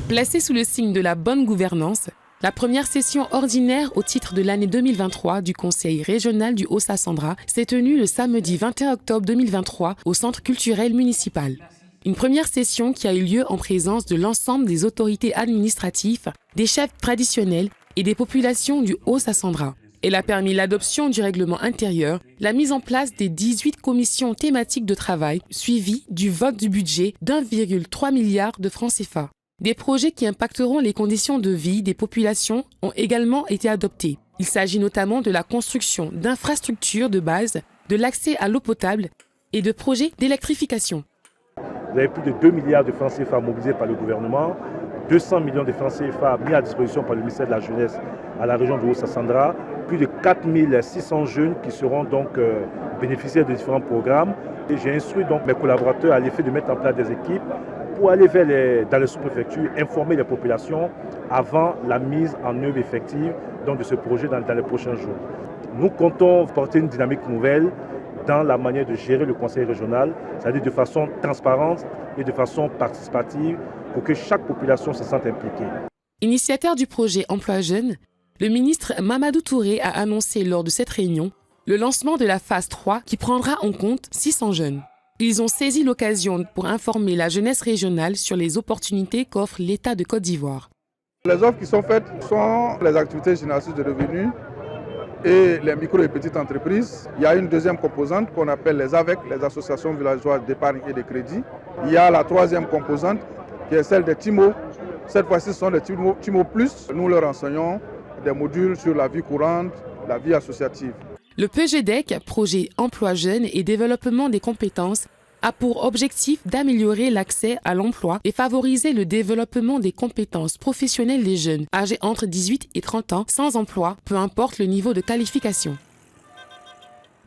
Placée sous le signe de la bonne gouvernance, la première session ordinaire au titre de l'année 2023 du Conseil régional du Haut-Sassandra s'est tenue le samedi 21 octobre 2023 au Centre culturel municipal. Une première session qui a eu lieu en présence de l'ensemble des autorités administratives, des chefs traditionnels et des populations du Haut-Sassandra. Elle a permis l'adoption du règlement intérieur, la mise en place des 18 commissions thématiques de travail, suivies du vote du budget d'1,3 milliard de francs CFA. Des projets qui impacteront les conditions de vie des populations ont également été adoptés. Il s'agit notamment de la construction d'infrastructures de base, de l'accès à l'eau potable et de projets d'électrification. Vous avez plus de 2 milliards de francs CFA mobilisés par le gouvernement, 200 millions de francs CFA mis à disposition par le ministère de la Jeunesse à la région du Haut-Sassandra, plus de 4600 jeunes qui seront donc bénéficiaires de différents programmes. Et j'ai instruit donc mes collaborateurs à l'effet de mettre en place des équipes pour aller dans les sous-préfectures, informer les populations avant la mise en œuvre effective donc, de ce projet dans les prochains jours. Nous comptons porter une dynamique nouvelle dans la manière de gérer le conseil régional, c'est-à-dire de façon transparente et de façon participative pour que chaque population se sente impliquée. Initiateur du projet Emploi Jeune, le ministre Mamadou Touré a annoncé lors de cette réunion le lancement de la phase 3 qui prendra en compte 600 jeunes. Ils ont saisi l'occasion pour informer la jeunesse régionale sur les opportunités qu'offre l'État de Côte d'Ivoire. Les offres qui sont faites sont les activités génératrices de revenus et les micro et petites entreprises. Il y a une deuxième composante qu'on appelle les AVEC, les associations villageoises d'épargne et de crédit. Il y a la troisième composante qui est celle des TIMO. Cette fois-ci, ce sont des TIMO Plus. Nous leur enseignons des modules sur la vie courante, la vie associative. Le PGDEC, Projet Emploi Jeune et Développement des compétences, a pour objectif d'améliorer l'accès à l'emploi et favoriser le développement des compétences professionnelles des jeunes âgés entre 18 et 30 ans sans emploi, peu importe le niveau de qualification.